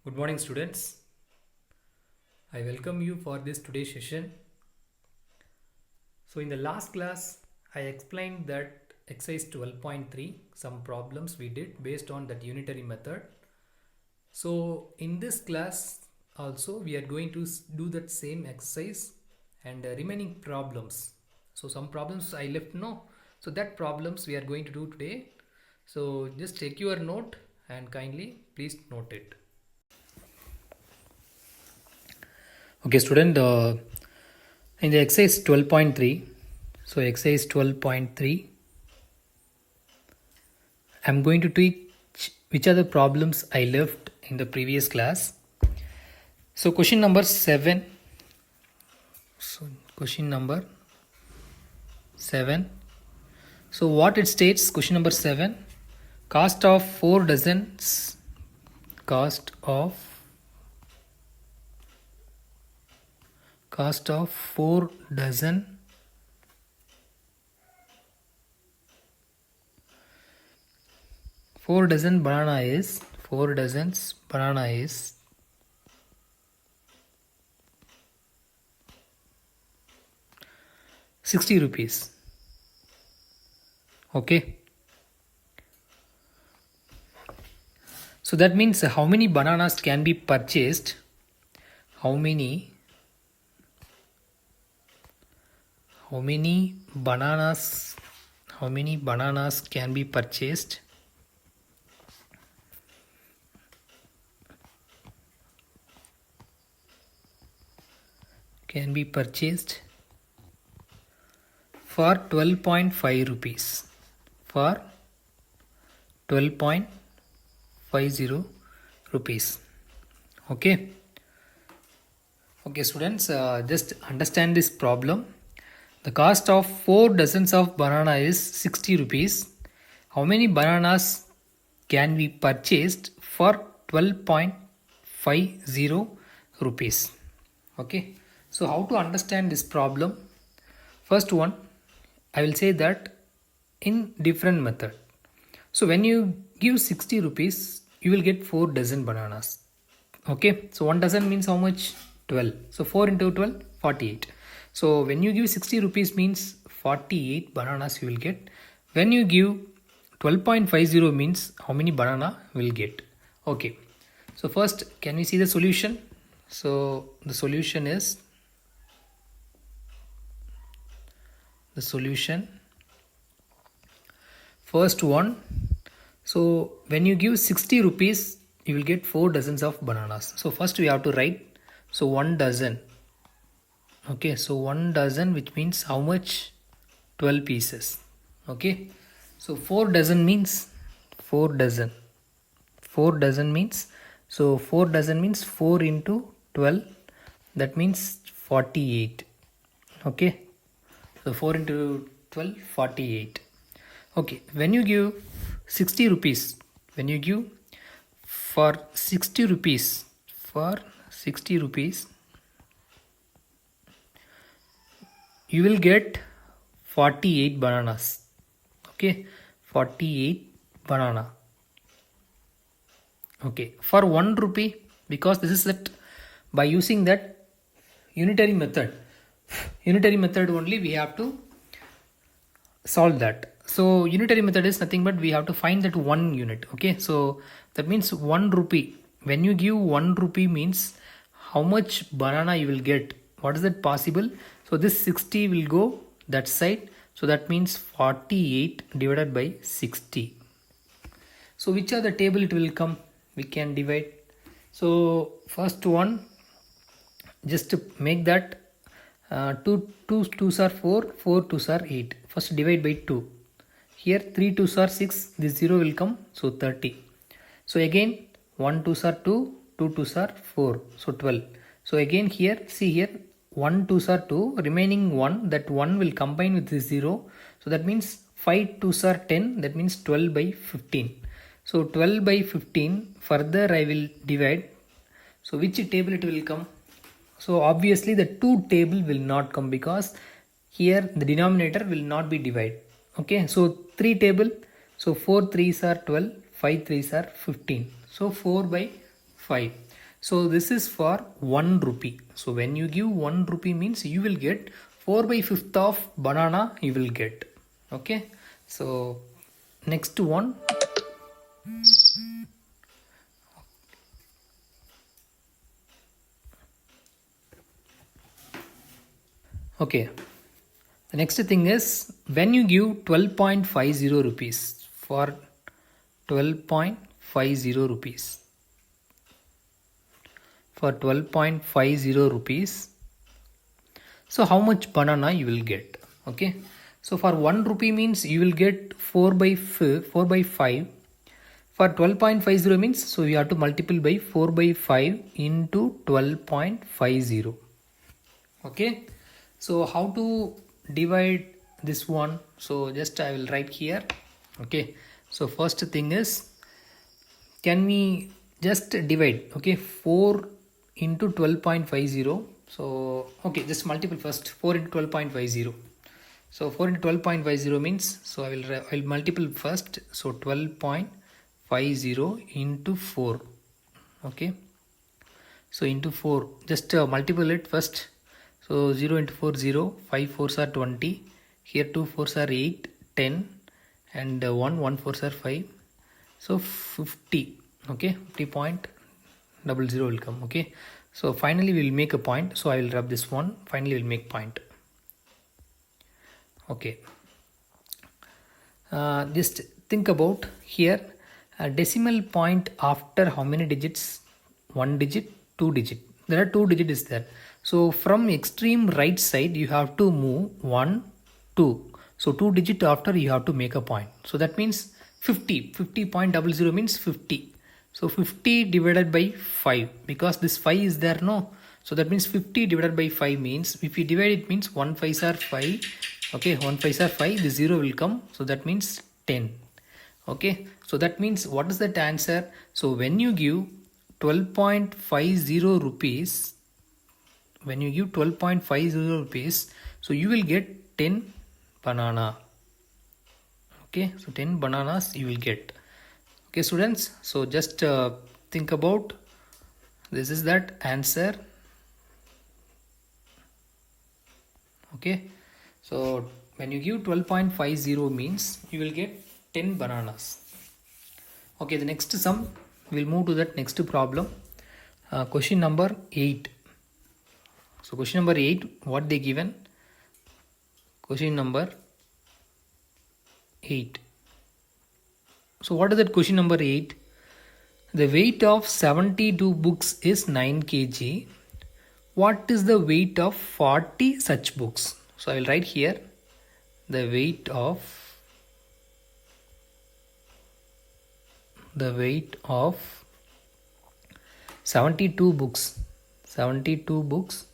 Good morning, students. I welcome you for this today's session. So in the last class, I explained that exercise 12.3, some problems we did based on that unitary method. So in this class also, we are going to do that same exercise and remaining problems. So some problems I left no. So that problems we are going to do today. So just take your note and kindly please note it. Okay, student, in the exercise 12.3, so exercise 12.3, I'm going to teach which are the problems I left in the previous class. So question number 7. So question number 7. So what it states, question number 7, cost of 4 dozens, cost of 4 dozen banana is 4 dozens banana is 60 rupees. Okay. So that means how many bananas can be purchased? How many bananas can be purchased? Can be purchased for 12.5 rupees. For 12.50 rupees. Okay. Okay, students, just understand this problem. The cost of 4 dozens of banana is 60 rupees. How many bananas can be purchased for 12.50 rupees? Okay. So how to understand this problem? First one, I will say that in different method. So when you give 60 rupees, you will get 4 dozen bananas. Okay. So 1 dozen means how much? 12. So 4 into 12, 48. So when you give 60 rupees means 48 bananas you will get. When you give 12.50 means how many banana will get. Okay. So first, can we see the solution? So the solution is first one. So when you give 60 rupees, you will get 4 dozens of bananas. So first we have to write. So 1 dozen. Okay, so 1 dozen, which means how much? 12 pieces. Okay, so 4 dozen means 4 dozen. 4 dozen means, so 4 dozen means 4 into 12, that means 48. Okay, so 4 into 12, 48. Okay, when you give 60 rupees, when you give for 60 rupees, you will get 48 bananas. Okay, 48 banana. Okay, for 1 rupee, because this is that by using that unitary method only we have to solve that. So unitary method is nothing but we have to find that 1 unit. Okay, so that means 1 rupee. When you give 1 rupee means how much banana you will get. What is that possible? So this 60 will go that side. So that means 48 divided by 60. So which are the table it will come? We can divide. So first one, just to make that 2 2s are 4, 4 2s are 8. First divide by 2. Here 3 2s are 6. This 0 will come. So 30. So again 1 2s are 2, 2 2s are 4. So 12. So again here, see here, 1 2s are 2, remaining 1, that 1 will combine with this 0. So that means 5 2s are 10, that means 12 by 15. So 12 by 15, further I will divide. So which table it will come? So obviously the 2 table will not come because here the denominator will not be divided. Okay, so 3 table, so 4 3s are 12, 5 3s are 15. So 4 by 5. So this is for 1 rupee. So when you give 1 rupee means you will get 4 by 5th of banana you will get. Okay. So next one. Okay. The next thing is when you give 12.50 rupees for 12.50 rupees. For 12.50 rupees. So how much banana you will get? Okay. So for 1 rupee means you will get 4 by 5. For 12.50 means so you have to multiply by 4 by 5 into 12.50. Okay. So how to divide this one? So just I will write here. Okay. So first thing is, can we just divide? Okay, 4 into 12.50. So okay, just multiple first. 4 into 12.50. So 4 into 12.50 means, so I will multiple first. So 12.50 into 4. Okay. So into 4, just multiple it first. So 0 into 4, 0, 5 4s are 20, here 2 4s are 8, 10, and 1 4s are 5, so 50, okay, 50.00 will come, okay. So finally we will make a point, so I will rub this one, finally we will make point. Okay. Just think about here, a decimal point after how many digits? 1 digit, 2 digit. There are 2 digits is there. So from extreme right side you have to move 1, 2. So 2 digit after you have to make a point. So that means 50. 50.00 means 50. So 50 divided by 5, because this 5 is there, no. So that means 50 divided by 5 means, if we divide it means 1 5s are 5. Okay, 1 5s are 5, the 0 will come. So that means 10. Okay, so that means what is that answer? So when you give 12.50 rupees, when you give 12.50 rupees, so you will get 10 banana. Okay, so 10 bananas you will get. Okay students, so just think about, this is that answer. Okay, so when you give 12.50 means you will get 10 bananas. Okay, the next sum, we'll move to that next problem. Question number 8. So question number 8, what they given? Question number 8. So what is that question number 8? The weight of 72 books is 9 kg. What is the weight of 40 such books? So I will write here the weight of 72 books. 72 books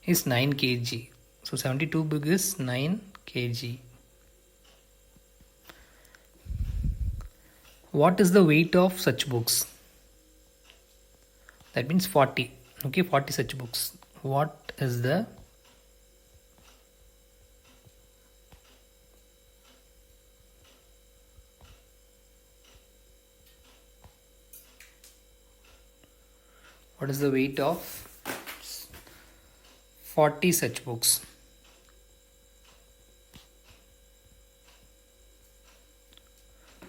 is 9 kg. So 72 book is 9 kg. What is the weight of such books? That means 40. Okay, 40 such books. What is the weight of 40 such books?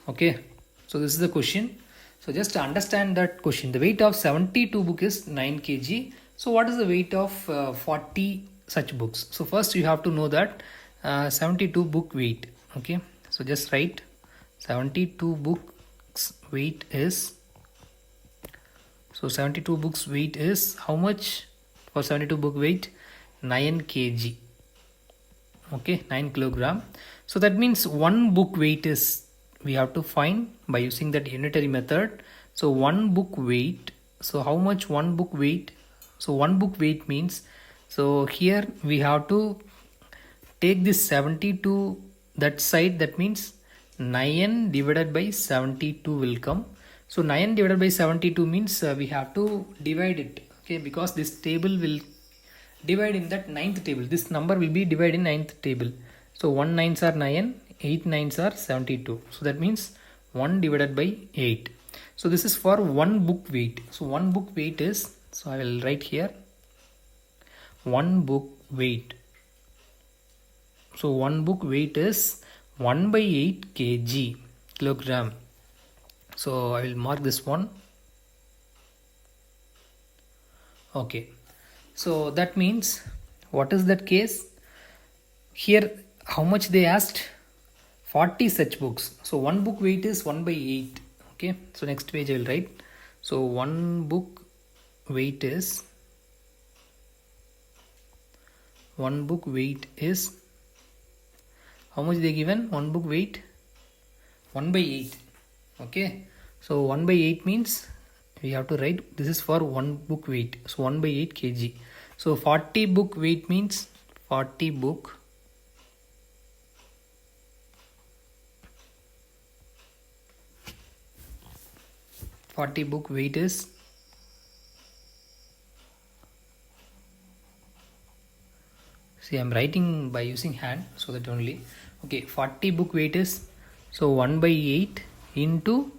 Okay, so this is the question. So just to understand that question, the weight of 72 book is 9 kg. So what is the weight of 40 such books? So first you have to know that 72 book weight. Okay, so just write 72 books weight is, so 72 books weight is how much? For 72 book weight, 9 kg. Okay, 9 kilogram. So that means one book weight is, we have to find by using that unitary method. So one book weight, so how much one book weight? So one book weight means, so here we have to take this 72 that side, that means 9 divided by 72 will come. So 9 divided by 72 means we have to divide it, okay, because this table will divide in that 9th table. This number will be divided in 9th table. So 1 9s are 9, 8 9s are 72. So that means 1 divided by 8. So this is for one book weight. So one book weight is, so I will write here, one book weight. So one book weight is 1 by 8 kg, kilogram. So I will mark this one. Okay. So that means, what is that case? Here, how much they asked? 40 such books. So one book weight is 1 by 8. Okay. So next page I will write. So one book weight is, one book weight is, how much they given? One book weight 1 by 8. Okay. So 1 by 8 means we have to write, this is for one book weight. So 1 by 8 kg. So 40 book weight means 40 book weight is, see I am writing by using hand, so that only. Okay, 40 book weight is, so 1 by 8 into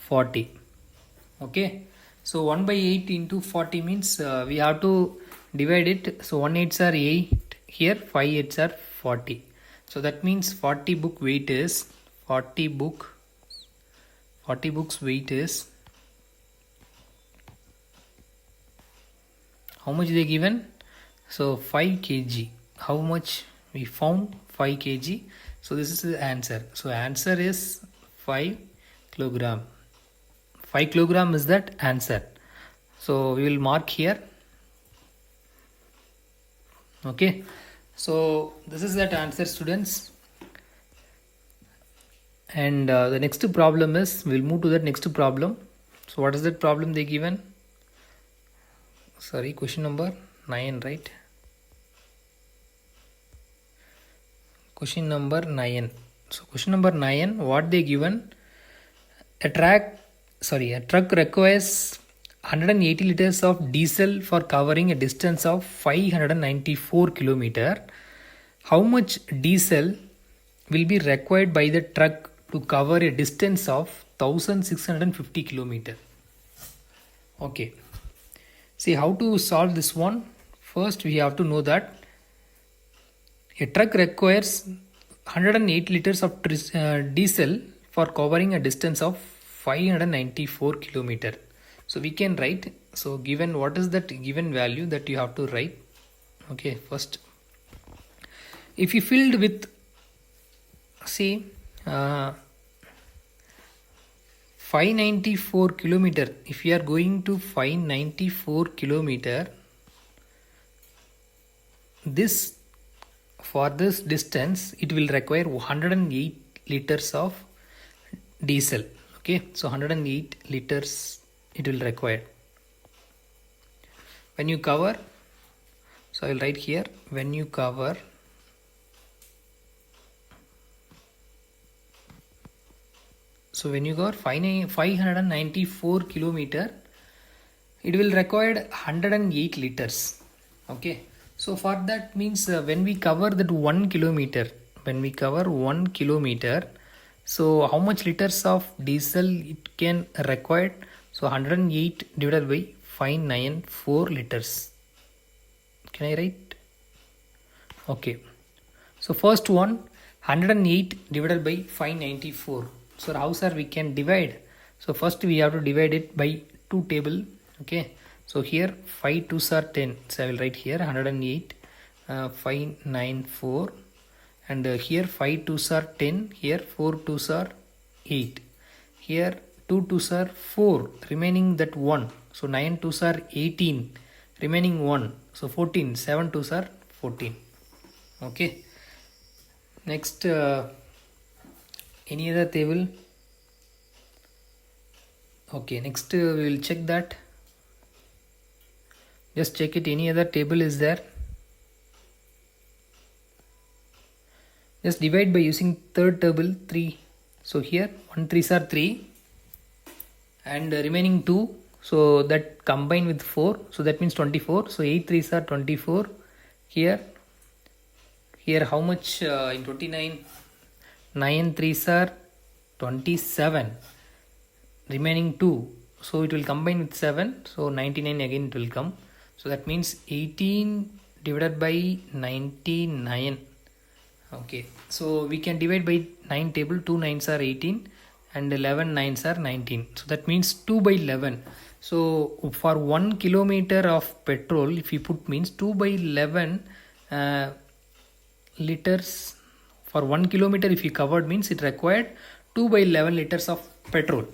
40. Okay, so 1 by 8 into 40 means we have to divide it. So 1 8s are 8 here, 5 8s are 40. So that means 40 book weight is, 40 books weight is, how much they given? So 5 kg. How much we found? 5 kg. So this is the answer. So answer is 5 kilogram. 5 kilogram is that answer. So we will mark here. Okay. So this is that answer, students. And the next problem is, we'll move to that next problem. So what is that problem they given? Sorry, question number 9, right? Question number 9. So question number 9, what they given? A truck requires 180 liters of diesel for covering a distance of 594 kilometer. How much diesel will be required by the truck to cover a distance of 1650 kilometer? Okay. See how to solve this one. First we have to know that a truck requires 108 liters of diesel for covering a distance of 594 kilometer. So we can write, so given, what is that given value that you have to write? Okay, first, if you filled with, say 594 kilometer, if you are going to 594 kilometer, this, for this distance it will require 108 liters of diesel. Okay, so 108 liters it will require. When you cover, so I will write here, when you cover, so when you cover 594 kilometer, it will require 108 liters. Okay, so for that means when we cover that 1 kilometer, so how much liters of diesel it can require? So 108 divided by 594 liters. Can I write? Okay. So first one, 108 divided by 594. So how, sir, we can divide? So first we have to divide it by 2 table. Okay. So here 5 2s are 10. So I will write here 108 594. And here 5 2s are 10. Here 4 2s are 8. Here 2 2s are 4. Remaining that 1. So 9 2s are 18. Remaining 1. So 14. 7 2s are 14. Okay. Next, any other table? Okay. Next we will check that. Just check it. Any other table is there? Just divide by using third table 3. So here 1 3s are 3 and remaining 2. So that combine with 4. So that means 24. So 8 3s are 24. Here how much in 29? 9 3s are 27, remaining 2, so it will combine with 7, so 99 again it will come. So that means 18 divided by 99. Okay, so we can divide by 9 table. 2 9s are 18 and 11 9s are 19, so that means 2 by 11. So for 1 kilometer of petrol, if you put means 2 by 11 liters for 1 kilometer. If you covered means it required 2 by 11 liters of petrol.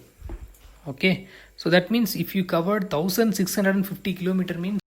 Okay, so that means if you covered 1650 kilometer means